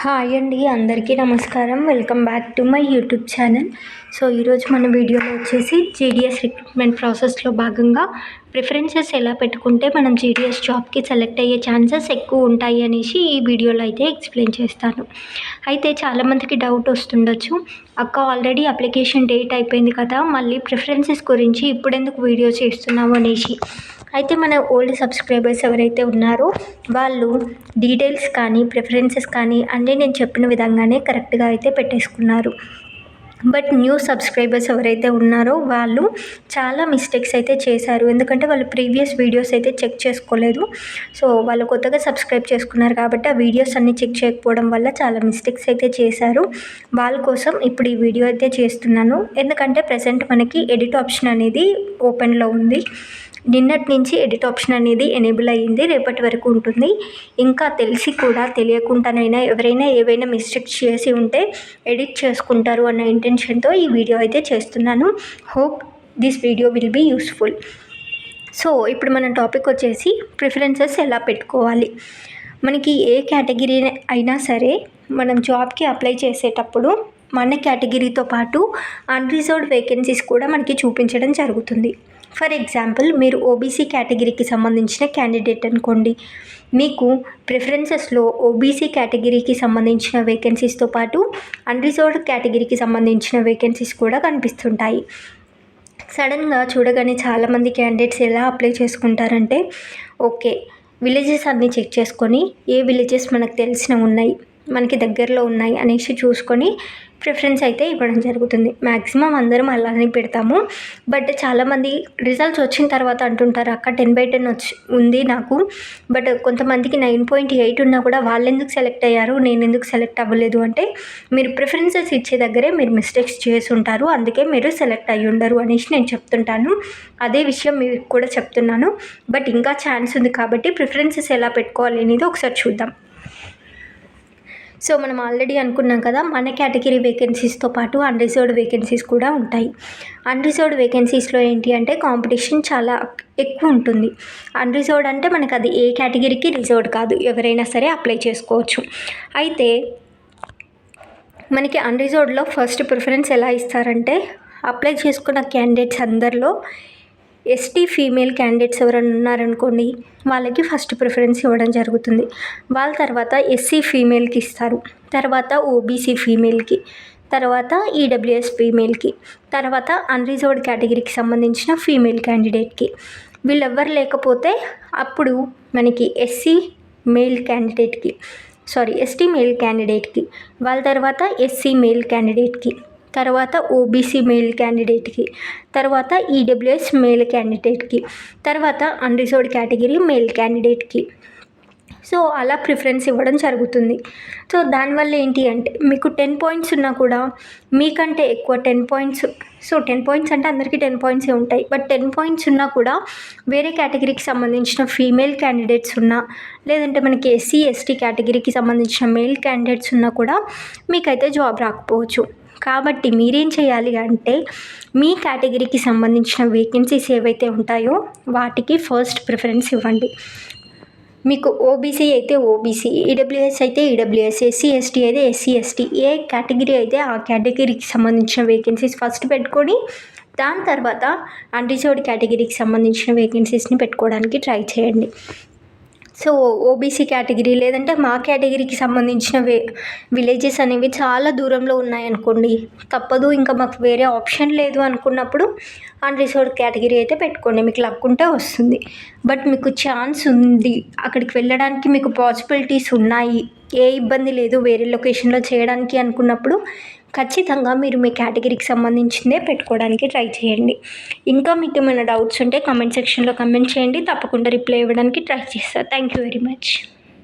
Hi అండి, అందరికీ నమస్కారం. Welcome back to my YouTube channel. So ఈరోజు మన వీడియోలో వచ్చేసి జీడిఎస్ రిక్రూట్మెంట్ ప్రాసెస్లో భాగంగా ప్రిఫరెన్సెస్ ఎలా పెట్టుకుంటే మనం జీడిఎస్ జాబ్కి సెలెక్ట్ అయ్యే ఛాన్సెస్ ఎక్కువ ఉంటాయి అనేసి ఈ వీడియోలో అయితే ఎక్స్ప్లెయిన్ చేస్తాను. అయితే చాలామందికి డౌట్ వస్తుండొచ్చు, అక్క ఆల్రెడీ అప్లికేషన్ డేట్ అయిపోయింది కదా, మళ్ళీ ప్రిఫరెన్సెస్ గురించి ఇప్పుడెందుకు వీడియో చేస్తున్నాము అనేసి. అయితే మన ఓల్డ్ సబ్స్క్రైబర్స్ ఎవరైతే ఉన్నారో వాళ్ళు డీటెయిల్స్ కానీ ప్రిఫరెన్సెస్ కానీ అన్నీ నేను చెప్పిన విధంగానే కరెక్ట్గా అయితే పెట్టేసుకున్నారు. బట్ న్యూ సబ్స్క్రైబర్స్ ఎవరైతే ఉన్నారో వాళ్ళు చాలా మిస్టేక్స్ అయితే చేశారు. ఎందుకంటే వాళ్ళు ప్రీవియస్ వీడియోస్ అయితే చెక్ చేసుకోలేదు. సో వాళ్ళు కొత్తగా సబ్స్క్రైబ్ చేసుకున్నారు కాబట్టి ఆ వీడియోస్ అన్నీ చెక్ చేయకపోవడం వల్ల చాలా మిస్టేక్స్ అయితే చేశారు. వాళ్ళ కోసం ఇప్పుడు ఈ వీడియో అయితే చేస్తున్నాను. ఎందుకంటే ప్రజెంట్ మనకి ఎడిట్ ఆప్షన్ అనేది ఓపెన్లో ఉంది. నిన్నటి నుంచి ఎడిట్ ఆప్షన్ అనేది ఎనేబుల్ అయ్యింది, రేపటి వరకు ఉంటుంది. ఇంకా తెలిసి కూడా తెలియకుండానైనా ఎవరైనా ఏవైనా మిస్టేక్స్ చేసి ఉంటే ఎడిట్ చేసుకుంటారు అన్న ఇంటెన్షన్తో ఈ వీడియో అయితే చేస్తున్నాను. Hope this video will be useful. So ఇప్పుడు మన టాపిక్ వచ్చేసి ప్రిఫరెన్సెస్ ఎలా పెట్టుకోవాలి. మనకి ఏ కేటగిరీ అయినా సరే మనం జాబ్కి అప్లై చేసేటప్పుడు మన కేటగిరీతో పాటు అన్రిజర్వ్డ్ వేకెన్సీస్ కూడా మనకి చూపించడం జరుగుతుంది. ఫర్ ఎగ్జాంపుల్, మీరు ఓబీసీ కేటగిరీకి సంబంధించిన క్యాండిడేట్ అనుకోండి. మీకు ప్రిఫరెన్సెస్లో ఓబీసీ కేటగిరీకి సంబంధించిన వేకెన్సీస్తో పాటు అన్రిజర్వ్డ్ కేటగిరీకి సంబంధించిన వేకెన్సీస్ కూడా కనిపిస్తుంటాయి. సడన్గా చూడగానే చాలామంది క్యాండిడేట్స్ ఎలా అప్లై చేసుకుంటారంటే, ఓకే విలేజెస్ అన్నీ చెక్ చేసుకొని ఏ విలేజెస్ మనకు తెలిసినవి ఉన్నాయి, మనకి దగ్గరలో ఉన్నాయి అనేసి చూసుకొని ప్రిఫరెన్స్ అయితే ఇవ్వడం జరుగుతుంది. మ్యాక్సిమం అందరం అలానే పెడతాము. బట్ చాలామంది రిజల్ట్స్ వచ్చిన తర్వాత అంటుంటారు, అక్క 10/10 ఉంది నాకు, బట్ కొంతమందికి 9.8 ఉన్నా కూడా వాళ్ళు ఎందుకు సెలెక్ట్ అయ్యారు, నేను ఎందుకు సెలెక్ట్ అవ్వలేదు అంటే, మీరు ప్రిఫరెన్సెస్ ఇచ్చే దగ్గరే మీరు మిస్టేక్స్ చేసి ఉంటారు, అందుకే మీరు సెలెక్ట్ అయ్యి ఉండరు అనేసి నేను చెప్తుంటాను. అదే విషయం మీకు కూడా చెప్తున్నాను. బట్ ఇంకా ఛాన్స్ ఉంది కాబట్టి ప్రిఫరెన్సెస్ ఎలా పెట్టుకోవాలి అనేది ఒకసారి చూద్దాం. సో మనం ఆల్రెడీ అనుకున్నాం కదా, మన కేటగిరీ వేకెన్సీస్తో పాటు అన్రిజర్వ్డ్ వేకెన్సీస్ కూడా ఉంటాయి. అన్రిజర్వ్డ్ వేకెన్సీస్లో ఏంటి అంటే కాంపిటీషన్ చాలా ఎక్కువ ఉంటుంది. అన్రిజర్వ్డ్ అంటే మనకు అది ఏ కేటగిరీకి రిజర్వ్డ్ కాదు, ఎవరైనా సరే అప్లై చేసుకోవచ్చు. అయితే మనకి అన్రిజర్వ్డ్లో ఫస్ట్ ప్రిఫరెన్స్ ఎలా ఇస్తారంటే, అప్లై చేసుకున్న క్యాండిడేట్స్ అందరిలో ఎస్టీ ఫీమేల్ క్యాండిడేట్స్ ఎవరైనా ఉన్నారనుకోండి, వాళ్ళకి ఫస్ట్ ప్రిఫరెన్స్ ఇవ్వడం జరుగుతుంది. వాళ్ళ తర్వాత ఎస్సీ ఫీమేల్కి ఇస్తారు, తర్వాత ఓబీసీ ఫీమేల్కి, తర్వాత ఈడబ్ల్యూఎస్ ఫీమేల్కి, తర్వాత అన్రిజర్వ్డ్ కేటగిరీకి సంబంధించిన ఫీమేల్ క్యాండిడేట్కి. వీళ్ళెవ్వరు లేకపోతే అప్పుడు మనకి ఎస్టీ మేల్ క్యాండిడేట్కి, వాళ్ళ తర్వాత ఎస్సీ మేల్ క్యాండిడేట్కి, తర్వాత ఓబీసీ మేల్ క్యాండిడేట్కి, తర్వాత ఈడబ్ల్యూఎస్ మేల్ క్యాండిడేట్కి, తర్వాత అన్రిజర్వ్డ్ కేటగిరీ మేల్ క్యాండిడేట్కి. సో అలా ప్రిఫరెన్స్ ఇవ్వడం జరుగుతుంది. సో దానివల్ల ఏంటి అంటే, మీకు 10 పాయింట్స్ ఉన్నా కూడా మీకంటే ఎక్కువ 10 పాయింట్స్, సో 10 పాయింట్స్ అంటే అందరికీ 10 పాయింట్సే ఉంటాయి. బట్ 10 పాయింట్స్ ఉన్నా కూడా వేరే కేటగిరీకి సంబంధించిన ఫీమేల్ క్యాండిడేట్స్ ఉన్నా, లేదంటే మనకి ఎస్సీ ఎస్టీ కేటగిరీకి సంబంధించిన మేల్ క్యాండిడేట్స్ ఉన్నా కూడా మీకైతే జాబ్ రాకపోవచ్చు. కాబట్టి మీరేం చేయాలి అంటే, మీ కేటగిరీకి సంబంధించిన వేకెన్సీస్ ఏవైతే ఉంటాయో వాటికి ఫస్ట్ ప్రిఫరెన్స్ ఇవ్వండి. మీకు ఓబీసీ అయితే ఓబీసీ, ఈడబ్ల్యూఎస్ అయితే ఈడబ్ల్యూఎస్, ఎస్సీ ఎస్టీ అయితే ఎస్సీ ఎస్టీ, ఏ కేటగిరీ అయితే ఆ కేటగిరీకి సంబంధించిన వేకెన్సీస్ ఫస్ట్ పెట్టుకొని దాని తర్వాత అన్రిజర్వ్డ్ కేటగిరీకి సంబంధించిన వేకెన్సీస్ని పెట్టుకోవడానికి ట్రై చేయండి. సో ఓబీసీ కేటగిరీ లేదంటే మా కేటగిరీకి సంబంధించిన విలేజెస్ అనేవి చాలా దూరంలో ఉన్నాయనుకోండి, తప్పదు, ఇంకా మాకు వేరే ఆప్షన్ లేదు అనుకున్నప్పుడు అన్రిజర్వ్డ్ కేటగిరీ అయితే పెట్టుకోండి. మీకు లక్ ఉంటే వస్తుంది. బట్ మీకు ఛాన్స్ ఉంది, అక్కడికి వెళ్ళడానికి మీకు పాసిబిలిటీస్ ఉన్నాయి, ఏ ఇబ్బంది లేదు వేరే లొకేషన్లో చేయడానికి అనుకున్నప్పుడు ఖచ్చితంగా మీరు మీ కేటగిరీకి సంబంధించిందే పెట్టుకోవడానికి ట్రై చేయండి. ఇంకా మీకు ఏమైనా డౌట్స్ ఉంటే కామెంట్ సెక్షన్లో కామెంట్ చేయండి, తప్పకుండా రిప్లై ఇవ్వడానికి ట్రై చేస్తాను. Thank you very much.